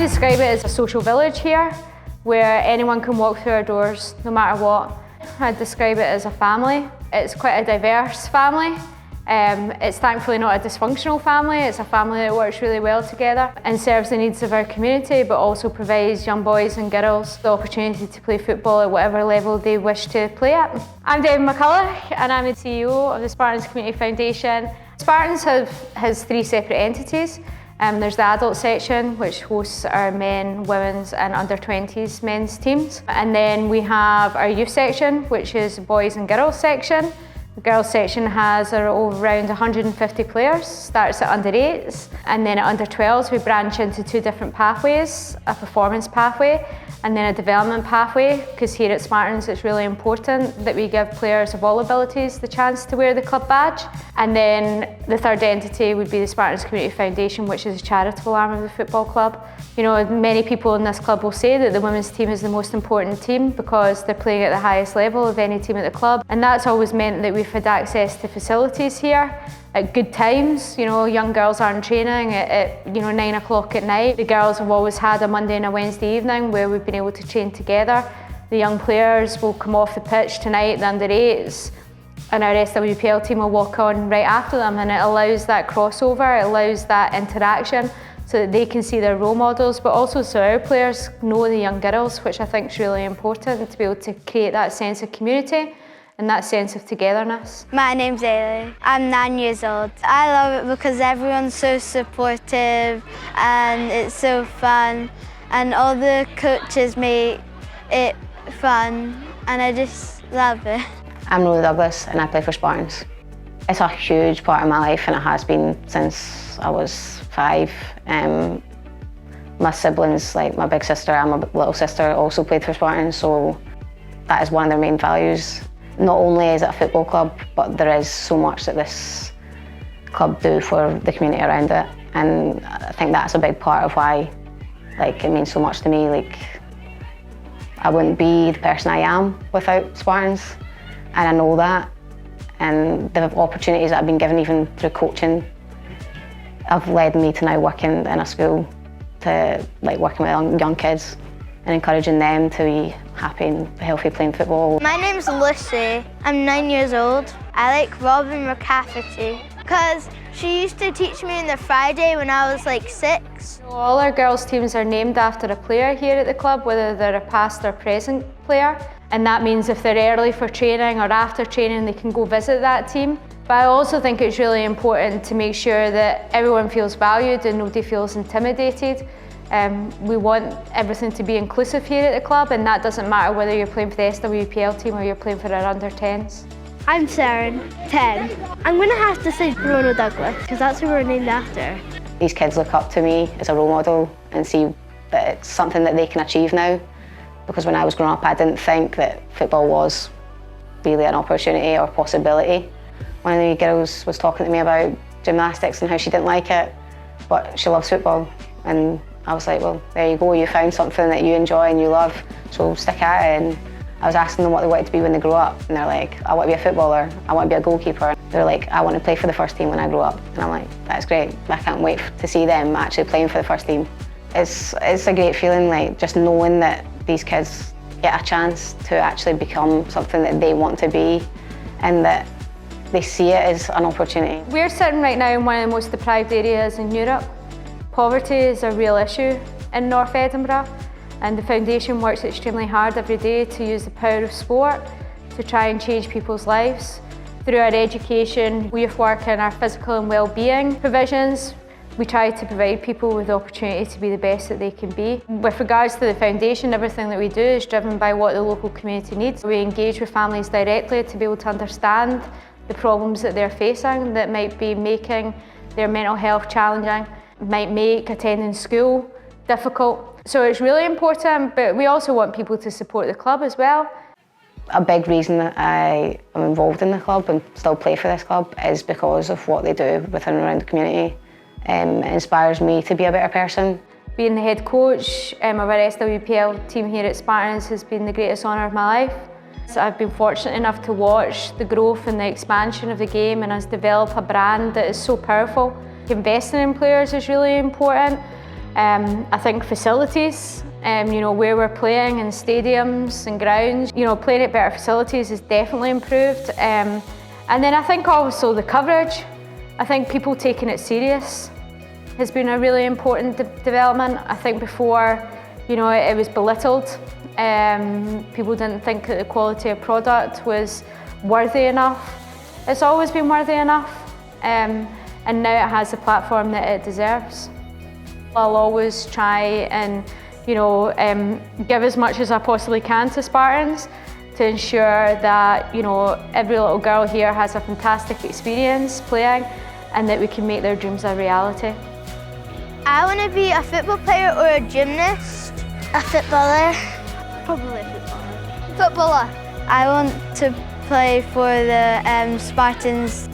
describe it as a social village here, where anyone can walk through our doors, no matter what. I'd describe it as a family. It's quite a diverse family. It's thankfully not a dysfunctional family. It's a family that works really well together and serves the needs of our community, but also provides young boys and girls the opportunity to play football at whatever level they wish to play at. I'm Debbi McCulloch and I'm the CEO of the Spartans Community Foundation. Spartans has 3 separate entities. There's the adult section, which hosts our men, women's and under-20s men's teams. And then we have our youth section, which is boys and girls section. The girls section has around 150 players, starts at under-8s, and then at under-12s we branch into 2 different pathways, a performance pathway and then a development pathway, because here at Spartans it's really important that we give players of all abilities the chance to wear the club badge. And then the third entity would be the Spartans Community Foundation, which is a charitable arm of the football club. You know, many people in this club will say that the women's team is the most important team because they're playing at the highest level of any team at the club, and that's always meant that we've had access to facilities here at good times. You know, young girls aren't training at 9 o'clock at night. The girls have always had a Monday and a Wednesday evening where we've been able to train together. The young players will come off the pitch tonight, the under-8s, and our SWPL team will walk on right after them, and it allows that crossover, it allows that interaction so that they can see their role models, but also so our players know the young girls, which I think is really important, to be able to create that sense of community and that sense of togetherness. My name's Ainslie. I'm 9 years old. I love it because everyone's so supportive and it's so fun, and all the coaches make it fun, and I just love it. I'm Ronaigh Douglas and I play for Spartans. It's a huge part of my life and it has been since I was 5. My siblings, like my big sister and my little sister, also played for Spartans, so that is one of their main values. Not only is it a football club, but there is so much that this club do for the community around it, and I think that's a big part of why it means so much to me. I wouldn't be the person I am without Spartans, and I know that, and the opportunities that I've been given even through coaching have led me to now working in a school, to working with young kids and encouraging them to be happy and healthy playing football. My name's Lucy. I'm 9 years old. I like Robin McCafferty because she used to teach me on the Friday when I was 6. All our girls' teams are named after a player here at the club, whether they're a past or present player. And that means if they're early for training or after training, they can go visit that team. But I also think it's really important to make sure that everyone feels valued and nobody feels intimidated. We want everything to be inclusive here at the club, and that doesn't matter whether you're playing for the SWPL team or you're playing for our under-10s. I'm Saren, 10. I'm going to have to say Ronaigh Douglas because that's who we're named after. These kids look up to me as a role model and see that it's something that they can achieve now, because when I was growing up I didn't think that football was really an opportunity or possibility. One of the girls was talking to me about gymnastics and how she didn't like it, but she loves football, and I was like, well, there you go, you found something that you enjoy and you love, so stick at it. And I was asking them what they wanted to be when they grew up, and they're like, I want to be a footballer, I want to be a goalkeeper. They're like, I want to play for the first team when I grow up. And I'm like, that's great, I can't wait to see them actually playing for the first team. It's a great feeling, just knowing that these kids get a chance to actually become something that they want to be, and that they see it as an opportunity. We're sitting right now in one of the most deprived areas in Europe. Poverty is a real issue in North Edinburgh, and the Foundation works extremely hard every day to use the power of sport to try and change people's lives. Through our education, youth work and our physical and well-being provisions, we try to provide people with the opportunity to be the best that they can be. With regards to the Foundation, everything that we do is driven by what the local community needs. We engage with families directly to be able to understand the problems that they're facing that might be making their mental health challenging, might make attending school difficult. So it's really important, but we also want people to support the club as well. A big reason that I am involved in the club and still play for this club is because of what they do within and around the community. It inspires me to be a better person. Being the head coach of our SWPL team here at Spartans has been the greatest honour of my life. So I've been fortunate enough to watch the growth and the expansion of the game and us develop a brand that is so powerful. Investing in players is really important, I think facilities, you know, where we're playing in stadiums and grounds, you know, playing at better facilities is definitely improved. And then I think also the coverage. I think people taking it serious has been a really important development. I think before, you know, it was belittled. People didn't think that the quality of product was worthy enough. It's always been worthy enough, and now it has the platform that it deserves. I'll always try and, you know, give as much as I possibly can to Spartans to ensure that, you know, every little girl here has a fantastic experience playing and that we can make their dreams a reality. I want to be a football player or a gymnast. A footballer. Probably a footballer. Footballer. I want to play for the Spartans